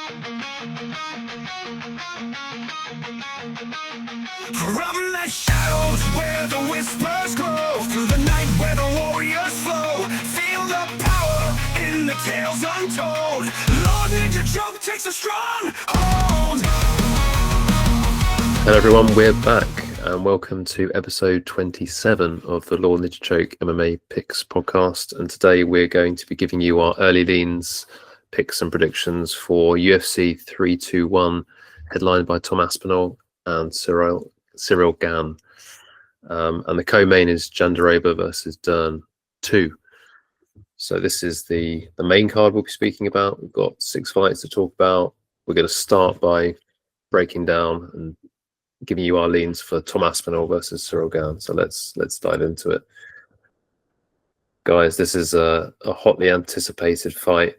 From the shadows where the whispers grow, through the night where the warriors flow, feel the power in the tales untold. Lord Ninja Choke takes a strong hold. Hello everyone, we're back and welcome to episode 27 of the Lord Ninja Choke MMA Picks podcast. And today we're going to be giving you our early leans, picks and predictions for UFC 321, headlined by Tom Aspinall and Ciryl Gane. And the co-main is Jandiroba versus Dern 2. So this is the main card we'll be speaking about. We've got 6 fights to talk about. We're going to start by breaking down and giving you our leans for Tom Aspinall versus Ciryl Gane. So let's dive into it. Guys, this is a hotly anticipated fight.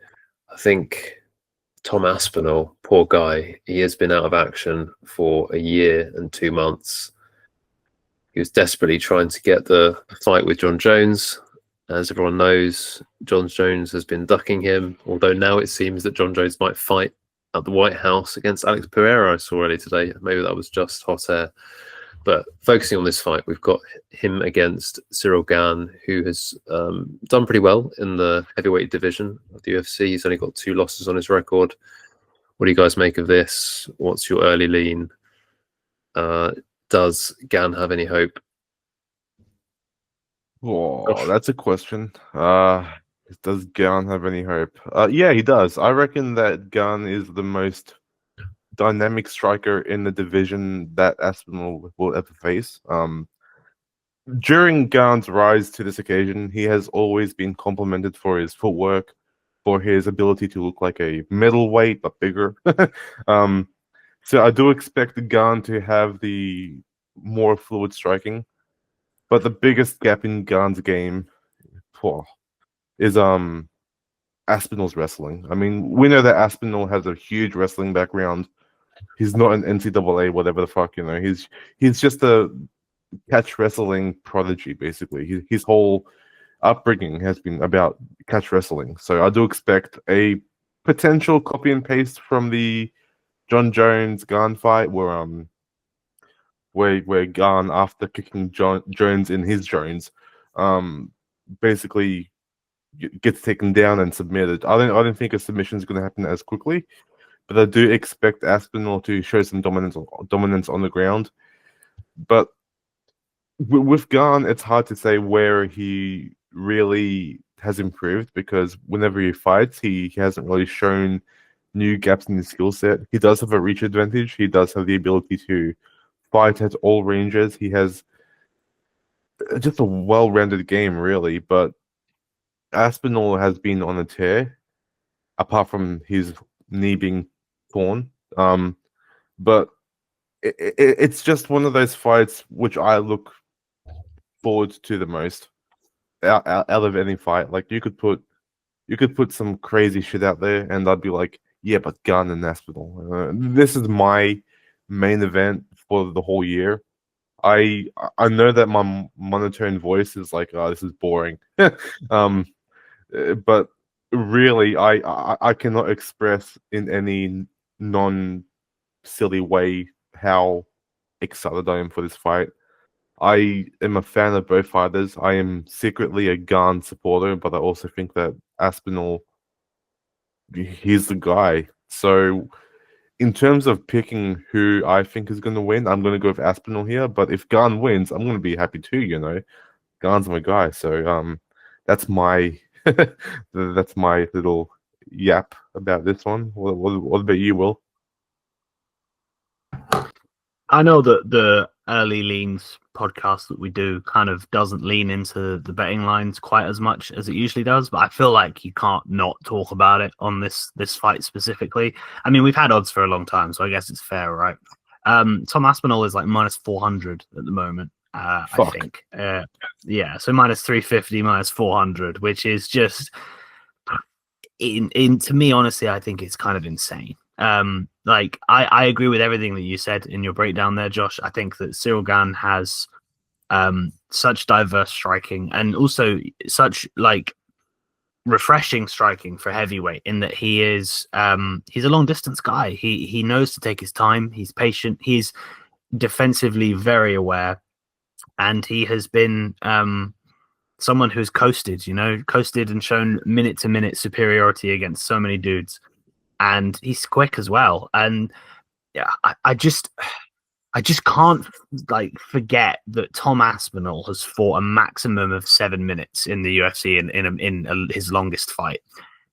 I think Tom Aspinall, poor guy, he has been out of action for a year and 2 months. He was desperately trying to get the fight with Jon Jones. As everyone knows, Jon Jones has been ducking him, although now it seems that Jon Jones might fight at the White House against Alex Pereira, I saw earlier today. Maybe that was just hot air. But focusing on this fight, we've got him against Ciryl Gane, who has done pretty well in the heavyweight division of the UFC. He's only got 2 losses on his record. What do you guys make of this? What's your early lean? Does Gane have any hope? Oh, that's a question. Does Gane have any hope? Yeah, he does. I reckon that Gane is the most dynamic striker in the division that Aspinall will ever face. During Gane's rise to this occasion, he has always been complimented for his footwork, for his ability to look like a middleweight but bigger. So I do expect Gane to have the more fluid striking, but the biggest gap in Gane's game is Aspinall's wrestling. I mean, we know that Aspinall has a huge wrestling background. He's not an NCAA, whatever the fuck, you know. He's just a catch wrestling prodigy, basically. His whole upbringing has been about catch wrestling. So I do expect a potential copy and paste from the Jon Jones Gane fight, where Gane, after kicking Jones in his Jones, basically gets taken down and submitted. I don't think a submission is going to happen as quickly, but I do expect Aspinall to show some dominance on the ground. But with Gane, it's hard to say where he really has improved, because whenever he fights, he hasn't really shown new gaps in his skill set. He does have a reach advantage. He does have the ability to fight at all ranges. He has just a well-rounded game, really. But Aspinall has been on a tear, apart from his knee being torn. But it's just one of those fights which I look forward to the most out of any fight. Like, you could put some crazy shit out there, and I'd be like, yeah, but Gane and Aspinall. This is my main event for the whole year. I know that my monotone voice is like, oh, this is boring. But really, I cannot express in any non-silly way how excited I am for this fight. I am a fan of both fighters. I am secretly a Gane supporter, but I also think that Aspinall, he's the guy. So in terms of picking who I think is going to win, I'm going to go with Aspinall here. But if Gane wins, I'm going to be happy too, you know. Gane's my guy. So that's my that's my little yap about this one. What about you, Will? I know that the early leans podcast that we do kind of doesn't lean into the betting lines quite as much as it usually does, but I feel like you can't not talk about it on this fight specifically. I mean, we've had odds for a long time, so I guess it's fair, right? Tom Aspinall is like minus 400 at the moment, I think. Yeah, so minus 350, minus 400, which is just, to me, honestly, I think it's kind of insane. Like, I agree with everything that you said in your breakdown there, Josh. I think that Ciryl Gane has such diverse striking, and also such, like, refreshing striking for heavyweight in that he is he's a long distance guy. He knows to take his time. He's patient. He's defensively very aware, and he has been someone who's coasted and shown minute to minute superiority against so many dudes. And he's quick as well. And yeah, I just can't forget that Tom Aspinall has fought a maximum of 7 minutes in the UFC in his longest fight.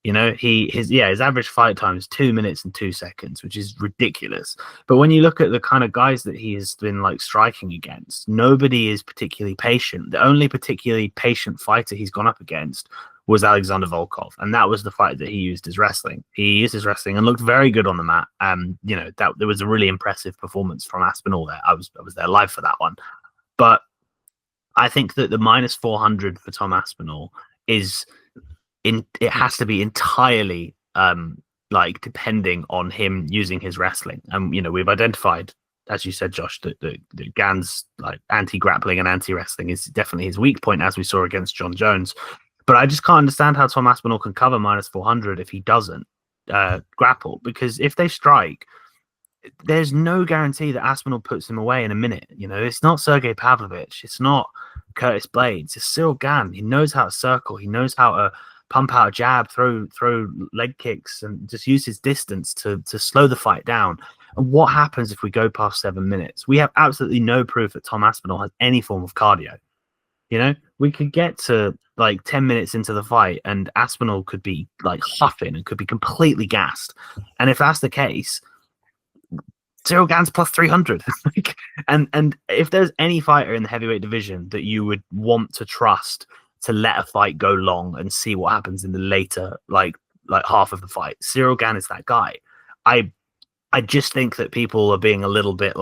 His average fight time is 2 minutes and 2 seconds, which is ridiculous. But when you look at the kind of guys that he has been striking against, nobody is particularly patient. The only particularly patient fighter he's gone up against was Aleksandar Volkov, and that was the fight that he used his wrestling. He used his wrestling and looked very good on the mat. That there was a really impressive performance from Aspinall there. I was there live for that one. But I think that the minus 400 for Tom Aspinall it has to be entirely depending on him using his wrestling. And we've identified, as you said, Josh, that Gane's anti-grappling and anti-wrestling is definitely his weak point, as we saw against John Jones. But I just can't understand how Tom Aspinall can cover minus 400 if he doesn't grapple, because if they strike, there's no guarantee that Aspinall puts him away in a minute. It's not Sergey Pavlovich, it's not Curtis Blades, it's Ciryl Gane. He knows how to circle, he knows how to pump out a jab, throw leg kicks, and just use his distance to slow the fight down. And what happens if we go past 7 minutes? We have absolutely no proof that Tom Aspinall has any form of cardio. We could get to 10 minutes into the fight and Aspinall could be huffing and could be completely gassed. And if that's the case, Ciryl Gane's plus 300. and if there's any fighter in the heavyweight division that you would want to trust to let a fight go long and see what happens in the later half of the fight, Ciryl Gane is that guy. I just think that people are being a little bit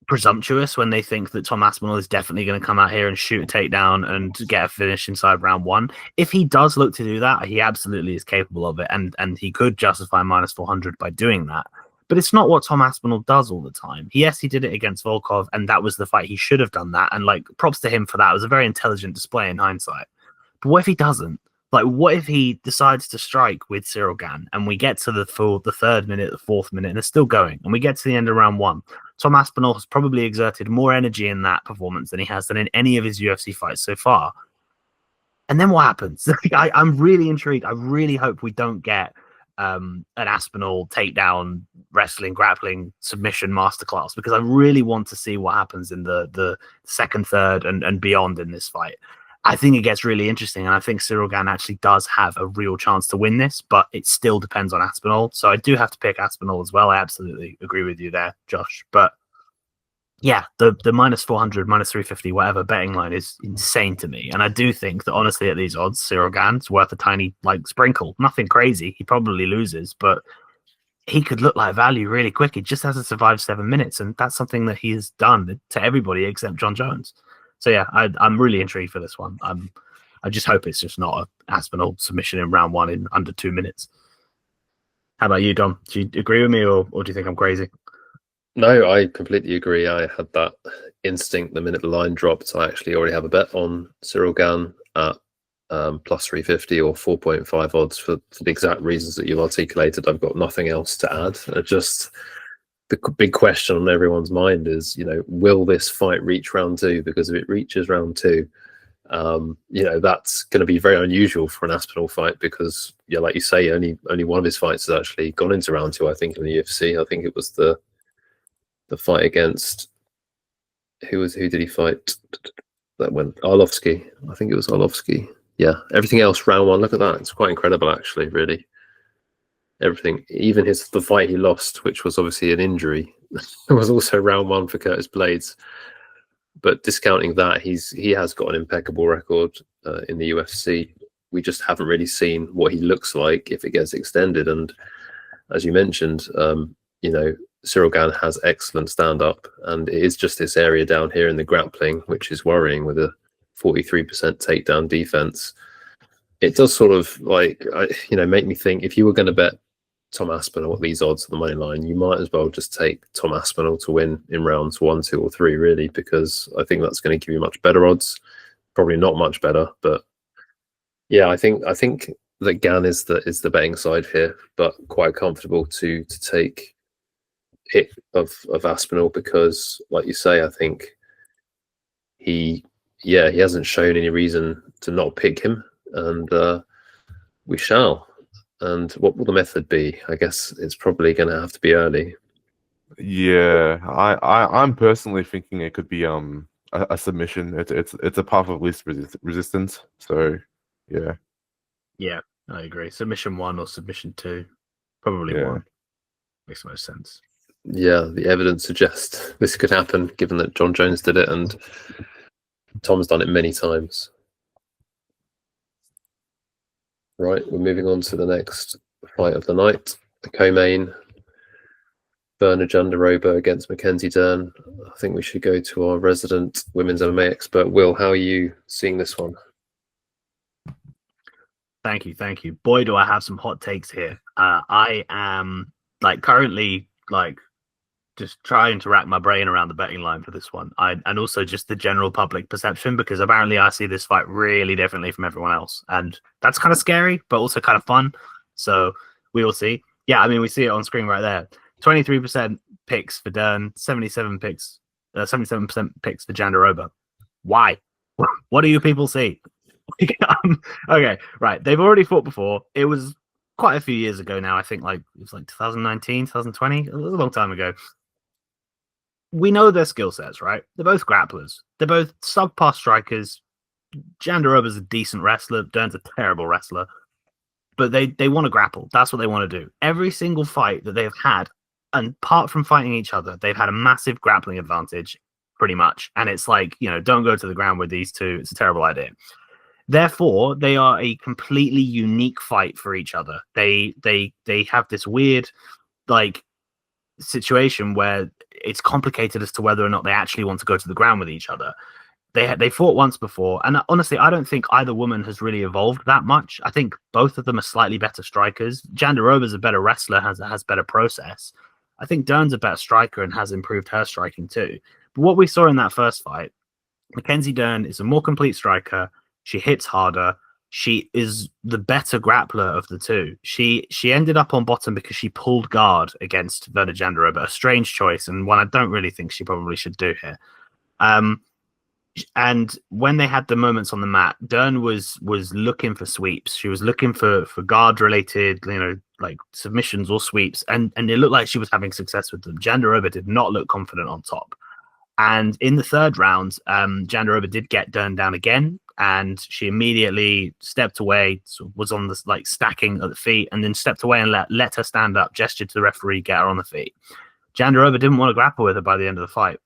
presumptuous when they think that Tom Aspinall is definitely going to come out here and shoot a takedown and get a finish inside round one. If he does look to do that, he absolutely is capable of it, and he could justify minus 400 by doing that. But it's not what Tom Aspinall does all the time. Yes, he did it against Volkov, and that was the fight he should have done that. And props to him for that. It was a very intelligent display in hindsight. But what if he doesn't? What if he decides to strike with Ciryl Gane and we get to the 3rd minute, the 4th minute, and it's still going, and we get to the end of round one? Tom Aspinall has probably exerted more energy in that performance than he has done in any of his UFC fights so far. And then what happens? I'm really intrigued. I really hope we don't get an Aspinall takedown, wrestling, grappling, submission masterclass, because I really want to see what happens in the 2nd, 3rd, and beyond in this fight. I think it gets really interesting, and I think Ciryl Gane actually does have a real chance to win this, but it still depends on Aspinall. So I do have to pick Aspinall as well. I absolutely agree with you there, Josh. But yeah, the minus 400, minus 350, whatever betting line is insane to me. And I do think that honestly at these odds, Ciryl Gane's worth a tiny sprinkle. Nothing crazy. He probably loses, but he could look like value really quick. He just has to survive 7 minutes, and that's something that he has done to everybody except John Jones. So yeah, I'm really intrigued for this one. I just hope it's just not a Aspinall submission in round one in under 2 minutes. How about you, Dom? Do you agree with me, or do you think I'm crazy? No, I completely agree. I had that instinct the minute the line dropped. I actually already have a bet on Ciryl Gane at plus 350 or 4.5 odds for the exact reasons that you've articulated. I've got nothing else to add. Just the big question on everyone's mind is, will this fight reach round two? Because if it reaches round two, that's going to be very unusual for an Aspinall fight, because, like you say, only one of his fights has actually gone into round two, I think, in the UFC. I think it was the fight against who did he fight? That went Arlovsky. I think it was Arlovsky. Yeah, everything else round one. Look at that. It's quite incredible, actually, really. Everything, even the fight he lost, which was obviously an injury, was also round one for Curtis Blades. But discounting that, he has got an impeccable record in the UFC. We just haven't really seen what he looks like if it gets extended. And as you mentioned, Ciryl Gane has excellent stand-up, and it is just this area down here in the grappling which is worrying, with a 43% takedown defense. It does sort of make me think, if you were going to bet Tom Aspinall at these odds at the money line, you might as well just take Tom Aspinall to win in rounds 1, 2, or 3, really, because I think that's going to give you much better odds. Probably not much better, but Yeah, I think that Gan is the betting side here, but quite comfortable to take it of Aspinall because, like you say, I think he hasn't shown any reason to not pick him, and we shall. And what will the method be? I guess it's probably going to have to be early. Yeah, I'm personally thinking it could be a submission. It's a path of least resistance. So yeah, Yeah, I agree. Submission 1 or submission 2, probably Yeah. 1 makes most sense. Yeah, the evidence suggests this could happen, given that John Jones did it and Tom's done it many times. Right, we're moving on to the next fight of the night, the co-main. Virna Jandiroba against Mackenzie Dern. I think we should go to our resident women's MMA expert. Will, how are you seeing this one? Thank you. Boy, do I have some hot takes here. I am currently just trying to rack my brain around the betting line for this one. And also just the general public perception, because apparently I see this fight really differently from everyone else. And that's kind of scary, but also kind of fun. So we will see. Yeah, I mean, we see it on screen right there. 23% picks for Dern, 77% picks for Jandiroba. Why? What do you people see? Okay, right. They've already fought before. It was quite a few years ago now. I think it was 2019, 2020, a long time ago. We know their skill sets, right? They're both grapplers. They're both subpar strikers. Jandiroba's a decent wrestler. Dern's a terrible wrestler. But they want to grapple. That's what they want to do. Every single fight that they've had, and apart from fighting each other, they've had a massive grappling advantage, pretty much. And it's don't go to the ground with these two. It's a terrible idea. Therefore, they are a completely unique fight for each other. They have this weird situation where it's complicated as to whether or not they actually want to go to the ground with each other. They fought once before, and honestly, I don't think either woman has really evolved that much. I think both of them are slightly better strikers. Jandiroba's a better wrestler, has better process. I think Dern's a better striker and has improved her striking too. But what we saw in that first fight, Mackenzie Dern is a more complete striker. She hits harder. She is the better grappler of the two. She ended up on bottom because she pulled guard against Virna Jandiroba, a strange choice and one I don't really think she probably should do here. And when they had the moments on the mat, Dern was looking for sweeps. She was looking for guard related, submissions or sweeps, and it looked like she was having success with them. Jandiroba did not look confident on top. And in the third round, Jandiroba did get Dern down again, and she immediately stepped away, was on the stacking at the feet, and then stepped away and let her stand up, gestured to the referee, get her on the feet. Jandiroba didn't want to grapple with her by the end of the fight.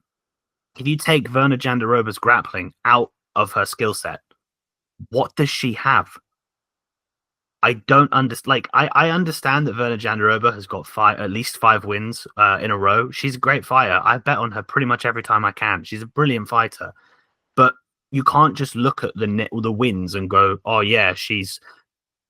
If you take Virna Jandiroba's grappling out of her skill set, what does she have? I don't understand. I understand that Virna Jandiroba has got at least 5 wins in a row. She's a great fighter. I bet on her pretty much every time I can. She's a brilliant fighter. But you can't just look at the wins and go, oh yeah, she's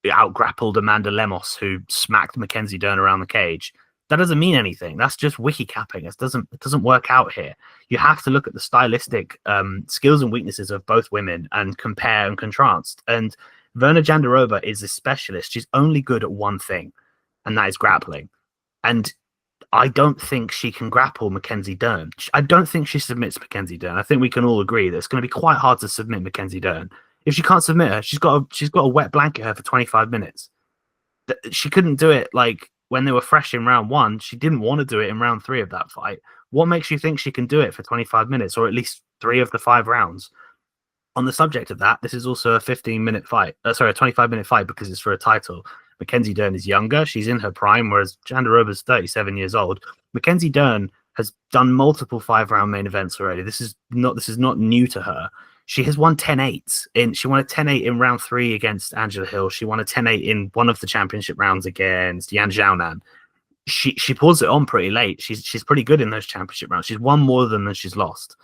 out-grappled Amanda Lemos, who smacked Mackenzie Dern around the cage. That doesn't mean anything. That's just wiki capping. It doesn't work out here. You have to look at the stylistic skills and weaknesses of both women and compare and contrast. And Virna Jandiroba is a specialist. She's only good at one thing, and that is grappling. And I don't think she can grapple Mackenzie Dern. I don't think she submits Mackenzie Dern. I think we can all agree that it's going to be quite hard to submit Mackenzie Dern. If she can't submit her, she's got a wet blanket her for 25 minutes. She couldn't do it when they were fresh in round 1. She didn't want to do it in round 3 of that fight. What makes you think she can do it for 25 minutes, or at least 3 of the 5 rounds? On the subject of that, this is also a 15-minute fight. A 25-minute fight because it's for a title. Mackenzie Dern is younger. She's in her prime, whereas Jandiroba's 37 years old. Mackenzie Dern has done multiple 5-round main events already. This is not new to her. She has won 10-8. She won a 10-8 in round 3 against Angela Hill. She won a 10-8 in one of the championship rounds against Yan Xiaonan. She pulls it on pretty late. She's pretty good in those championship rounds. She's won more than she's lost.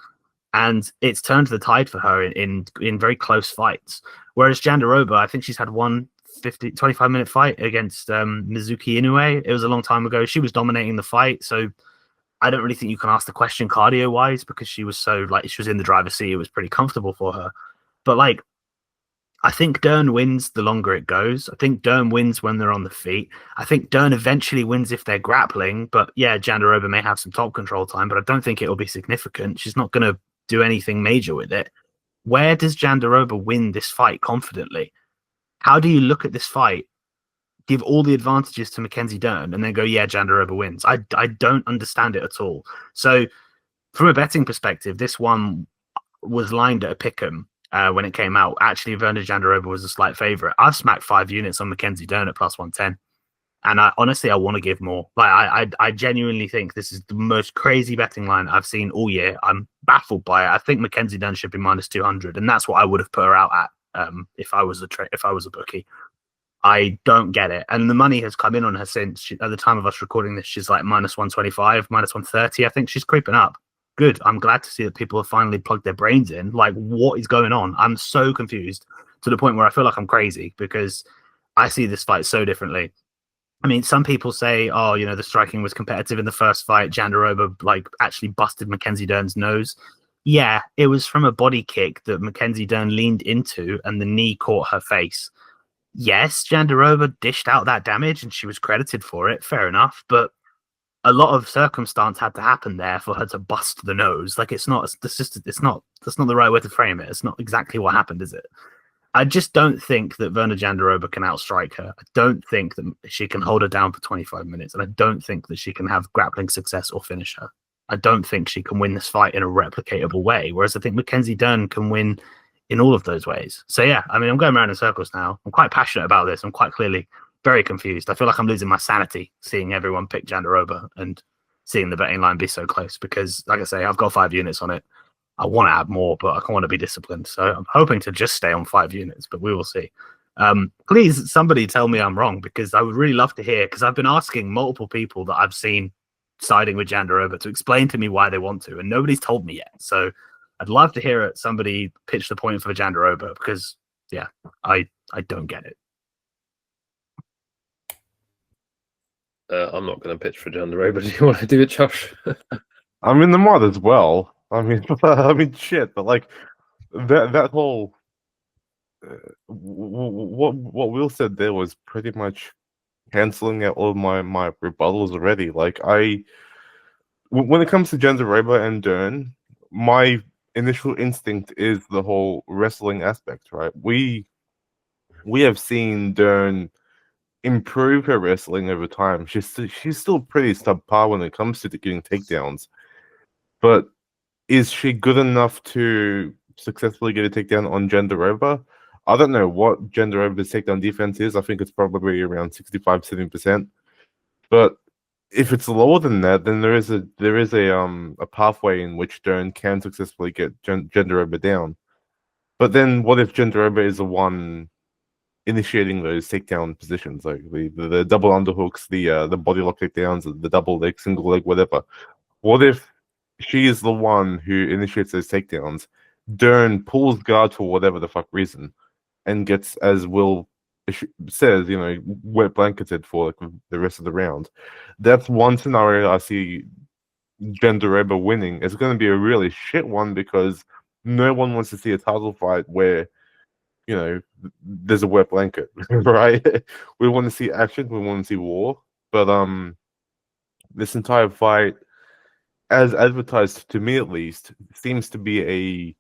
And it's turned the tide for her in very close fights. Whereas Jandiroba, I think she's had one 25-minute fight against Mizuki Inoue. It was a long time ago. She was dominating the fight. So I don't really think you can ask the question cardio-wise because she was she was in the driver's seat. It was pretty comfortable for her. But I think Dern wins the longer it goes. I think Dern wins when they're on the feet. I think Dern eventually wins if they're grappling. But yeah, Jandiroba may have some top control time, but I don't think it'll be significant. She's not going to do anything major with it. Where does Jandiroba win this fight confidently? How do you look at this fight, give all the advantages to Mackenzie Dern, and then go, yeah, Jandiroba wins? I don't understand it at all. So from a betting perspective, this one was lined at a pick'em. When it came out, actually, Virna Jandiroba was a slight favorite. I've smacked 5 units on Mackenzie Dern at plus 110, and I honestly want to give more. Like, I genuinely think this is the most crazy betting line I've seen all year. I'm baffled by it. I think Mackenzie Dern should be minus 200, and that's what I would have put her out at if I was a bookie. I don't get it, and the money has come in on her since. At the time of us recording this, she's like minus 125, minus 130. I think she's creeping up. Good. I'm glad to see that people have finally plugged their brains in. Like, what is going on? I'm so confused to the point where I feel like I'm crazy because I see this fight so differently. I mean, some people say, oh, the striking was competitive in the first fight. Jandiroba, like, actually busted Mackenzie Dern's nose. Yeah, it was from a body kick that Mackenzie Dern leaned into and the knee caught her face. Yes, Jandiroba dished out that damage and she was credited for it. Fair enough. But a lot of circumstance had to happen there for her to bust the nose. Like, that's not the right way to frame it. It's not exactly what happened, is it? I just don't think that Virna Jandiroba can outstrike her. I don't think that she can hold her down for 25 minutes. And I don't think that she can have grappling success or finish her. I don't think she can win this fight in a replicatable way. Whereas I think Mackenzie Dern can win in all of those ways. So yeah, I mean, I'm going around in circles now. I'm quite passionate about this. I'm quite clearly very confused. I feel like I'm losing my sanity seeing everyone pick Jandiroba and seeing the betting line be so close because, like I say, I've got 5 units on it. I want to add more, but I want to be disciplined. So I'm hoping to just stay on 5 units, but we will see. Please, somebody tell me I'm wrong because I would really love to hear, because I've been asking multiple people that I've seen siding with Jandiroba to explain to me why they want to, and nobody's told me yet. So I'd love to hear it. Somebody pitch the point for Jandiroba because, yeah, I don't get it. I'm not going to pitch for Jandiroba. Do you want to do it, Josh? I mean, the mod as well. I mean, shit. But like that whole what Will said there was pretty much canceling out all of my rebuttals already. Like when it comes to Jandiroba and Dern, my initial instinct is the whole wrestling aspect, right? We have seen Dern improve her wrestling over time. She's still pretty subpar when it comes to getting takedowns, but is she good enough to successfully get a takedown on Jandiroba? I don't know what Jandiroba's takedown defense is. I think it's probably around 65-70%. But if it's lower than that, then there is a pathway in which Dern can successfully get Jandiroba down. But then what if Jandiroba is the one initiating those takedown positions, like the double underhooks, the body lock takedowns, the double leg, single leg, whatever? What if she is the one who initiates those takedowns? Dern pulls guard for whatever the fuck reason, and gets, as Will says, wet blanketed for like the rest of the round. That's one scenario I see Jandiroba winning. It's going to be a really shit one because no one wants to see a title fight where there's a wet blanket, right? We want to see action. We want to see war. But this entire fight, as advertised to me at least, seems to be a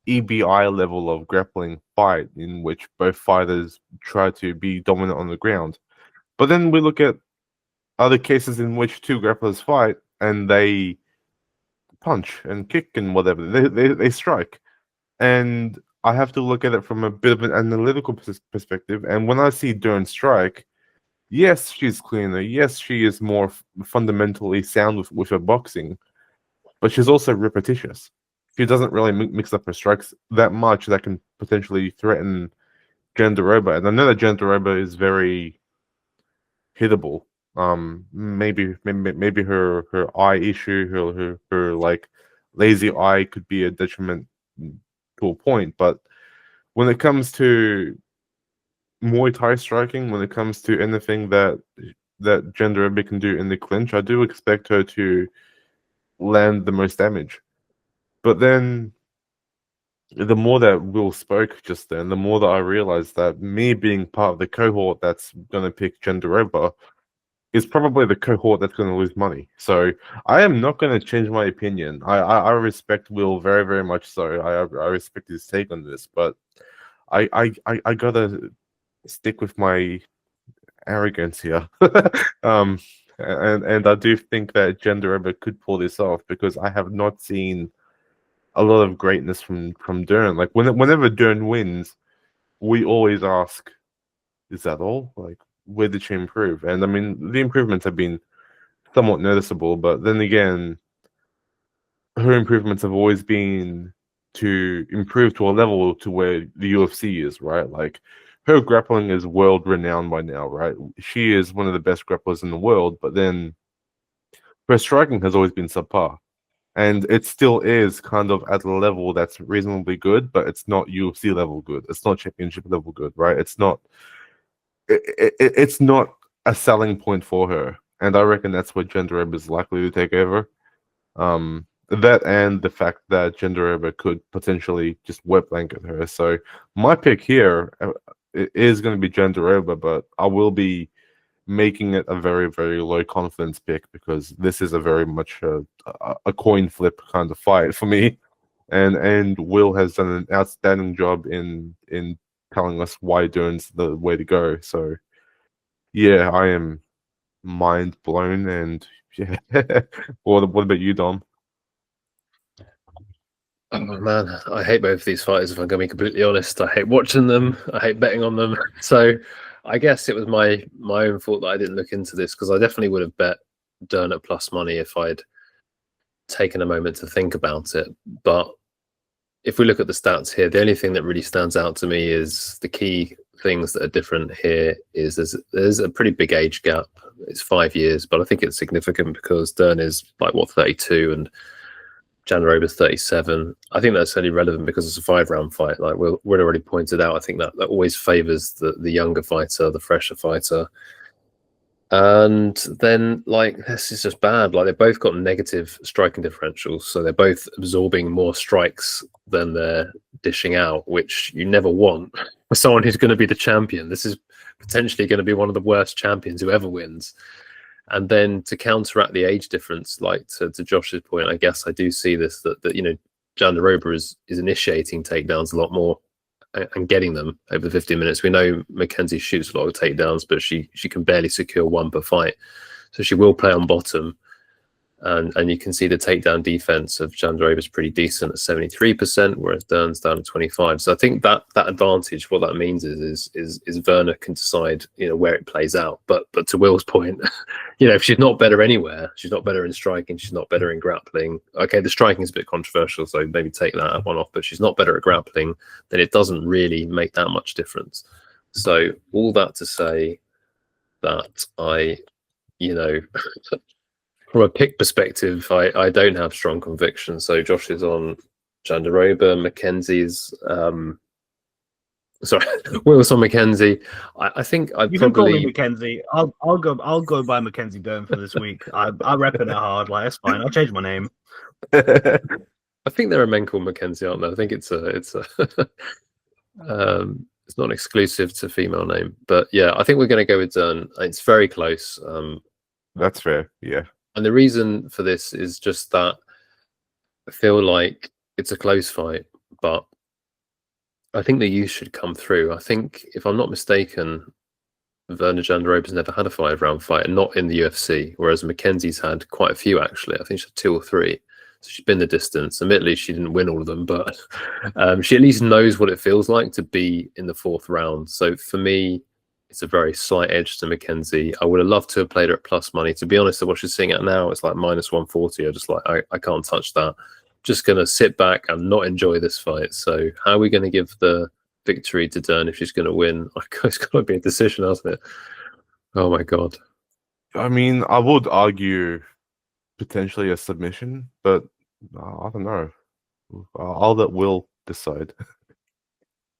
EBI level of grappling fight in which both fighters try to be dominant on the ground. But then we look at other cases in which two grapplers fight and they punch and kick and whatever. They strike. And I have to look at it from a bit of an analytical perspective. And when I see Dern strike, yes, she's cleaner. Yes, she is more fundamentally sound with her boxing. But she's also repetitious. She doesn't really mix up her strikes that much that can potentially threaten Jandiroba. And I know that Jandiroba is very hittable. Maybe her eye issue, her like lazy eye could be a detriment to a point. But when it comes to Muay Thai striking, when it comes to anything that Jandiroba can do in the clinch, I do expect her to land the most damage. But then the more that Will spoke just then, the more that I realized that me being part of the cohort that's going to pick Jandiroba is probably the cohort that's going to lose money. So I am not going to change my opinion. I respect Will very, very much so. I respect his take on this, but I gotta stick with my arrogance here. And I do think that Jandiroba could pull this off because I have not seen a lot of greatness from Dern. Like whenever Dern wins, we always ask, "Is that all? Like, where did she improve?" And I mean, the improvements have been somewhat noticeable, but then again, her improvements have always been to improve to a level to where the UFC is, right? Like, her grappling is world renowned by now, right? She is one of the best grapplers in the world, but then her striking has always been subpar. And it still is kind of at a level that's reasonably good, but it's not UFC level good. It's not championship level good, right? It's not a selling point for her. And I reckon that's what Jandiroba is likely to take over. That and the fact that Jandiroba could potentially just wet blanket her. So my pick here is going to be Jandiroba, but I will be making it a very, very low confidence pick because this is a very much a coin flip kind of fight for me. And Will has done an outstanding job in telling us why Dern's the way to go. So yeah, I am mind blown. And yeah, what about you, Dom? Oh man, I hate both of these fighters. If I'm going to be completely honest, I hate watching them. I hate betting on them. So I guess it was my own fault that I didn't look into this because I definitely would have bet Dern at plus money if I'd taken a moment to think about it. But if we look at the stats here, the only thing that really stands out to me is the key things that are different here is there's a pretty big age gap. It's 5 years, but I think it's significant because Dern is like 32 and Jandiroba's 37. I think that's only relevant because it's a 5-round fight. Like Will already pointed out, I think that always favors the younger fighter, the fresher fighter. And then, like, this is just bad. Like, they've both got negative striking differentials, so they're both absorbing more strikes than they're dishing out, which you never want for someone who's going to be the champion. This is potentially going to be one of the worst champions who ever wins. And then to counteract the age difference, like to Josh's point, I guess I do see this that you know, Jandiroba is initiating takedowns a lot more and getting them over the 15 minutes. We know Mackenzie shoots a lot of takedowns, but she can barely secure one per fight. So she will play on bottom. And you can see the takedown defense of Jandiroba is pretty decent at 73%, whereas Dern's down at 25%. So I think that advantage, what that means is Virna can decide, you know, where it plays out. But to Will's point, you know, if she's not better anywhere, she's not better in striking, she's not better in grappling. Okay, the striking is a bit controversial, so maybe take that one off. But she's not better at grappling, then it doesn't really make that much difference. So all that to say that you know. From a pick perspective, I don't have strong conviction. So Josh is on Jandiroba, Mackenzie's sorry, Will's on Mackenzie. I think I'd You probably can call me Mackenzie. I'll go by Mackenzie Dern for this week. I'm repping it hard. Like, that's fine. I'll change my name. I think there are men called Mackenzie, aren't there? I think it's not an exclusive to female name, but yeah, I think we're going to go with Dern. It's very close. That's fair. Yeah. And the reason for this is just that I feel like it's a close fight, but I think the youth should come through. I think, if I'm not mistaken, Virna Jandiroba's never had a 5-round fight, and not in the UFC, whereas Mackenzie's had quite a few, actually. I think she's had 2 or 3. So she's been the distance. Admittedly, she didn't win all of them, but she at least knows what it feels like to be in the 4th round. So for me, it's a very slight edge to Mackenzie. I would have loved to have played her at plus money. To be honest, what she's seeing at now, it's like minus 140. I'm just like, I can't touch that. Just going to sit back and not enjoy this fight. So how are we going to give the victory to Dern if she's going to win? It's got to be a decision, hasn't it? Oh, my God. I mean, I would argue potentially a submission, but I don't know. I'll let Will decide.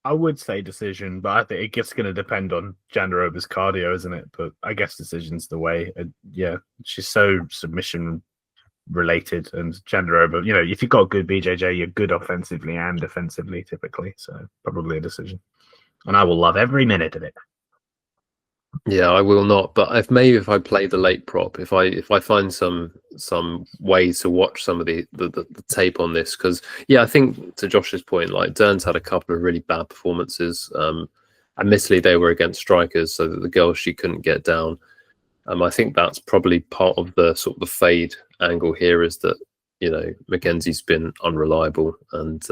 I would say decision, but I think it's going to depend on Jandiroba's cardio, isn't it? But I guess decision's the way. Yeah, she's so submission related, and Jandiroba, if you've got good BJJ, you're good offensively and defensively typically. So probably a decision, and I will love every minute of it. Yeah, I will not. But if I play the late prop, if I find some way to watch some of the tape on this, because I think to Josh's point, like Dern's had a couple of really bad performances. Admittedly, they were against strikers, so that the girls she couldn't get down. I think that's probably part of the sort of the fade angle here, is that Mackenzie's been unreliable, and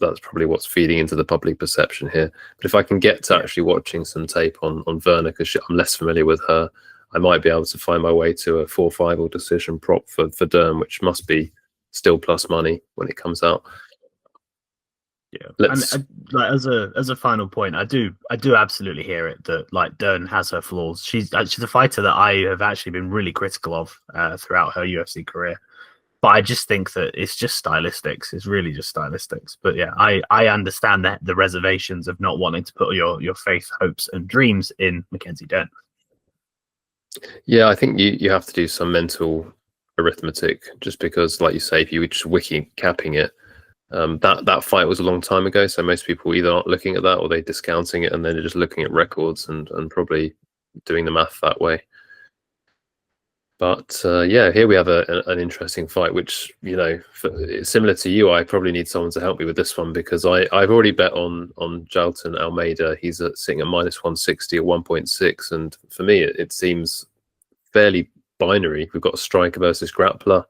that's probably what's feeding into the public perception here. But if I can get to actually watching some tape on Virna, because I'm less familiar with her, I might be able to find my way to a 4-5 or decision prop for Dern, which must be still plus money when it comes out. Yeah, and as a final point, I do absolutely hear it that like Dern has her flaws. She's a fighter that I have actually been really critical of throughout her UFC career. But I just think that it's just stylistics. It's really just stylistics. But yeah, I understand that the reservations of not wanting to put your faith, hopes, and dreams in Mackenzie Dern. Yeah, I think you have to do some mental arithmetic, just because, like you say, if you were just wiki capping it, that fight was a long time ago. So most people either aren't looking at that or they're discounting it, and then they're just looking at records and probably doing the math that way. But here we have an interesting fight, which, similar to you, I probably need someone to help me with this one, because I've already bet on Jailton Almeida. He's sitting at -160 at 1.6. And for me, it seems fairly binary. We've got a striker versus grappler.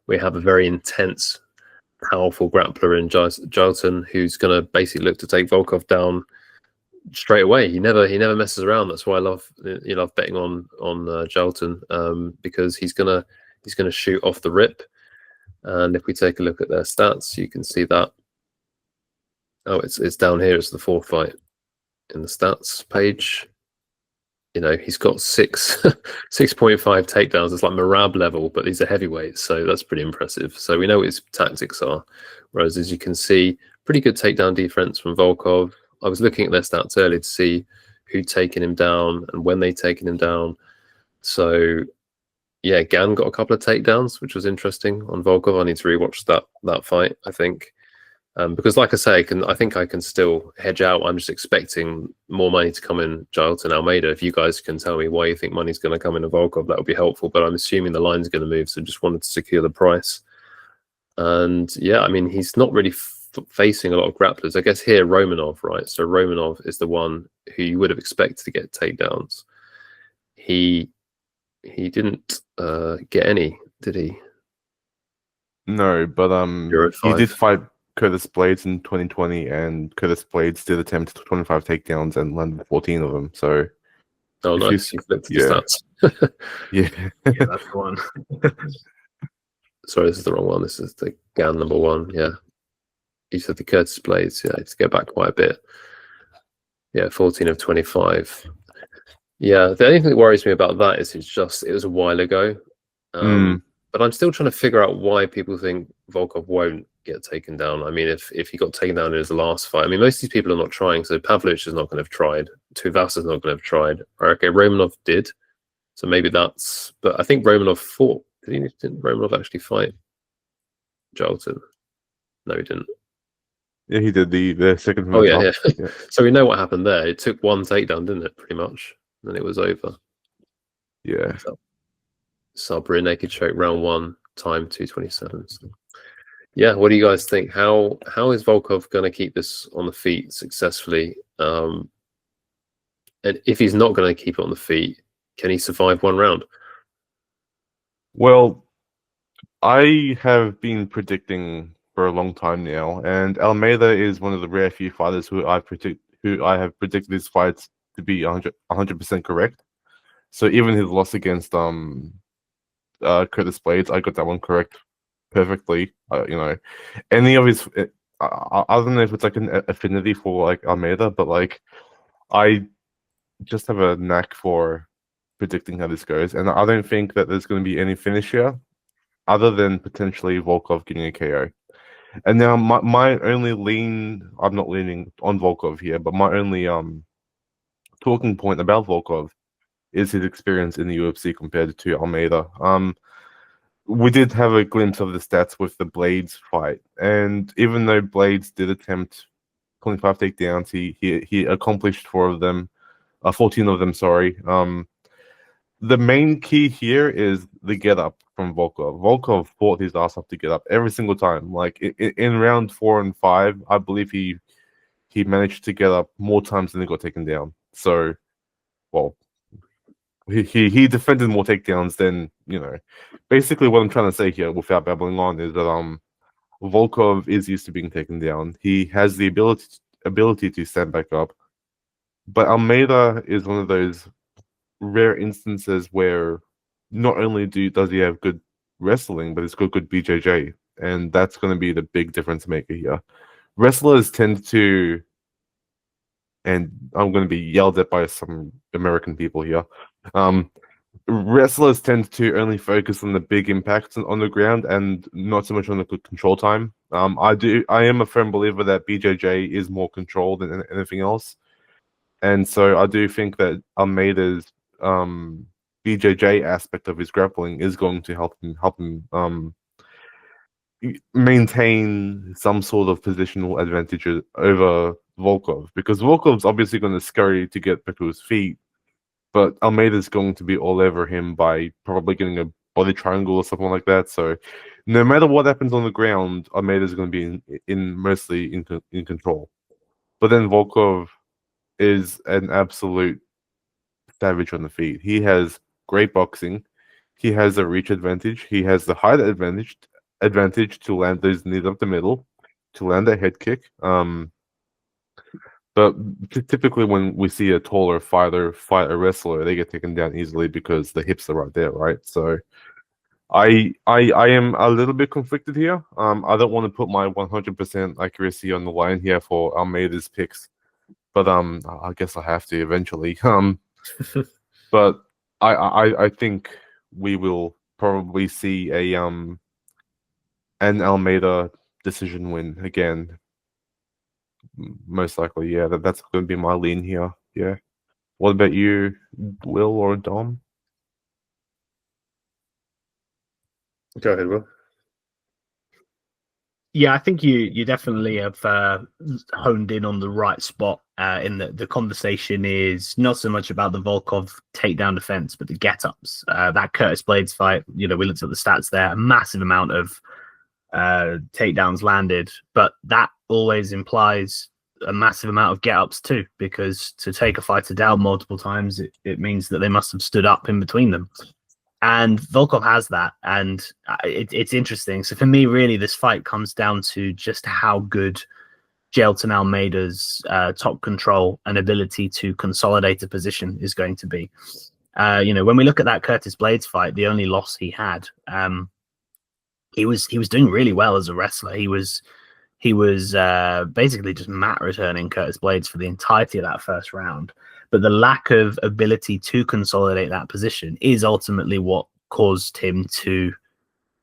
We have a very intense, powerful grappler in Jailton, who's going to basically look to take Volkov down straight away. He never messes around. That's why I love betting on Jailton, because he's gonna shoot off the rip. And if we take a look at their stats, you can see that. Oh, it's down here. It's the fourth fight in the stats page. He's got 6.5 takedowns. It's like Marab level, but these are heavyweights, so that's pretty impressive. So we know what his tactics are. Whereas, as you can see, pretty good takedown defense from Volkov. I was looking at their stats earlier to see who'd taken him down and when they'd taken him down. So, yeah, Gane got a couple of takedowns, which was interesting on Volkov. I need to rewatch that fight, I think. Because, like I say, I think I can still hedge out. I'm just expecting more money to come in Jailton Almeida. If you guys can tell me why you think money's going to come in a Volkov, that would be helpful. But I'm assuming the line's going to move, so just wanted to secure the price. And, yeah, I mean, he's not really facing a lot of grapplers. I guess here Romanov, right? So Romanov is the one who you would have expected to get takedowns. He didn't get any, did he? No, but he did fight Curtis Blades in 2020, and Curtis Blades did attempt 25 takedowns and landed 14 of them. So, nice. You've looked at the stats. yeah, that's the one. Sorry, this is the wrong one. This is the Gane number 1. Yeah. You said the Curtis Blades, to go back quite a bit. Yeah, 14 of 25. Yeah, the only thing that worries me about that is it was a while ago. But I'm still trying to figure out why people think Volkov won't get taken down. I mean, if he got taken down in his last fight, I mean, most of these people are not trying. So Pavlovich is not going to have tried. Tuivasa is not going to have tried. Okay, Romanov did. So maybe that's... But I think Romanov fought. Didn't Romanov actually fight Jailton? No, he didn't. Yeah, he did the second. Oh yeah. So we know what happened there. It took one takedown, didn't it? Pretty much. Then it was over. Yeah. Sub rear naked choke round 1, time 2:27. So, yeah. What do you guys think? How is Volkov going to keep this on the feet successfully? And if he's not going to keep it on the feet, can he survive one round? Well, I have been predicting for a long time now, and Almeida is one of the rare few fighters who I have predicted his fights to be 100% correct. So even his loss against Curtis Blades, I got that one correct perfectly. Any of his, I don't know if it's like an affinity for like Almeida, but like I just have a knack for predicting how this goes, and I don't think that there's going to be any finish here, other than potentially Volkov getting a KO. And now my only lean, I'm not leaning on Volkov here, but my only talking point about Volkov is his experience in the UFC compared to Almeida. we did have a glimpse of the stats with the Blades fight, and even though Blades did attempt 25 takedowns, he accomplished 14 of them. Sorry. The main key here is the get up from Volkov. Volkov fought his ass off to get up every single time. Like in round 4 and 5, I believe he managed to get up more times than he got taken down. So, well, he defended more takedowns than, basically what I'm trying to say here without babbling on is that Volkov is used to being taken down. He has the ability to stand back up. But Almeida is one of those rare instances where not only does he have good wrestling, but he's got good BJJ. And that's going to be the big difference maker here. Wrestlers tend to, and I'm going to be yelled at by some American people here, wrestlers tend to only focus on the big impacts on the ground and not so much on the good control time. I am a firm believer that BJJ is more controlled than anything else. And so I do think that Almeida's BJJ aspect of his grappling is going to help him maintain some sort of positional advantage over Volkov, because Volkov's obviously going to scurry to get back to his feet, but Almeida's going to be all over him by probably getting a body triangle or something like that. So no matter what happens on the ground, Almeida's going to be mostly in control. But then Volkov is an absolute savage on the feet. He has great boxing. He has a reach advantage. He has the height advantage to land those knees up the middle, to land a head kick. But typically when we see a taller fighter fight a wrestler, they get taken down easily because the hips are right there, right? So I am a little bit conflicted here. I don't want to put my 100% accuracy on the line here for Almeida's picks, but I guess I have to eventually. But I think we will probably see an Almeida decision win again. Most likely, yeah. That's going to be my lean here. Yeah. What about you, Will or Dom? Go ahead, Will. Yeah, I think you definitely have honed in on the right spot. In the conversation is not so much about the Volkov takedown defense, but the get-ups. That Curtis Blades fight, we looked at the stats there, a massive amount of takedowns landed, but that always implies a massive amount of get-ups too, because to take a fighter down multiple times, it means that they must have stood up in between them. And Volkov has that, and it's interesting. So for me, really, this fight comes down to just how good Jailton Almeida's top control and ability to consolidate a position is going to be. When we look at that Curtis Blades fight, the only loss he had, he was doing really well as a wrestler. He was basically just mat returning Curtis Blades for the entirety of that first round. But the lack of ability to consolidate that position is ultimately what caused him to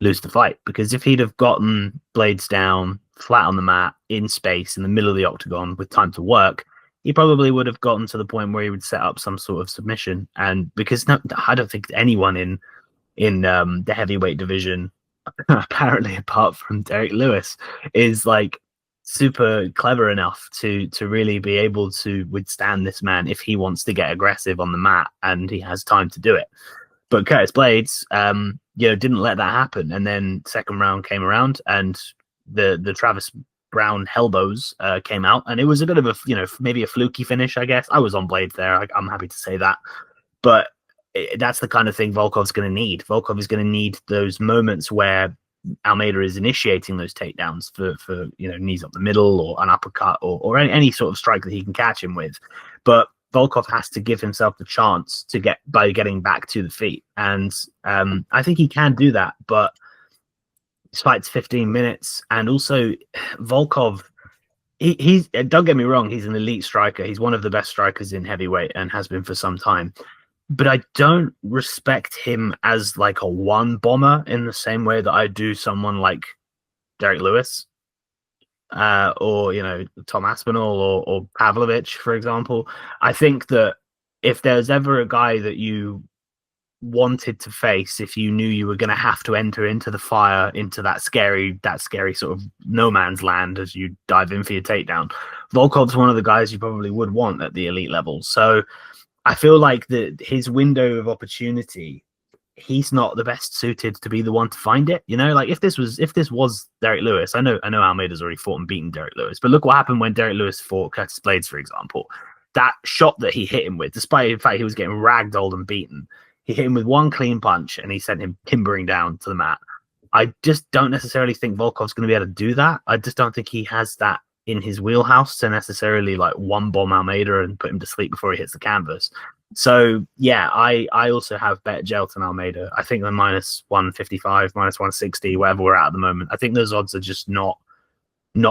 lose the fight. Because if he'd have gotten Blades down flat on the mat in space in the middle of the octagon with time to work, he probably would have gotten to the point where he would set up some sort of submission. And because I don't think anyone in the heavyweight division, apparently apart from Derek Lewis, is like super clever enough to really be able to withstand this man if he wants to get aggressive on the mat and he has time to do it. But Curtis Blades, didn't let that happen. And then second round came around and the Travis Brown elbows came out, and it was a bit of a, maybe a fluky finish, I guess. I was on Blades there. I'm happy to say that. But that's the kind of thing Volkov's going to need. Volkov is going to need those moments where Almeida is initiating those takedowns for knees up the middle or an uppercut or any sort of strike that he can catch him with. But Volkov has to give himself the chance to by getting back to the feet. And I think he can do that, but this fight's 15 minutes. And also Volkov, he's don't get me wrong, he's an elite striker. He's one of the best strikers in heavyweight and has been for some time. But I don't respect him as like a one bomber in the same way that I do someone like Derek Lewis or Tom Aspinall or Pavlovich, for example. I think that if there's ever a guy that you wanted to face if you knew you were going to have to enter into the fire, into that scary sort of no man's land as you dive in for your takedown. Volkov's one of the guys you probably would want at the elite level. So I feel like his window of opportunity, he's not the best suited to be the one to find it. You know, like if this was Derek Lewis, I know Almeida's already fought and beaten Derek Lewis, but look what happened when Derek Lewis fought Curtis Blades, for example. That shot that he hit him with, despite the fact he was getting ragdolled and beaten, he hit him with one clean punch and he sent him timbering down to the mat. I just don't necessarily think Volkov's going to be able to do that. I just don't think he has that in his wheelhouse to necessarily like one bomb Almeida and put him to sleep before he hits the canvas. So yeah, I also have bet Jailton Almeida. I think they're minus 155, minus 160, wherever we're at the moment. I think those odds are just not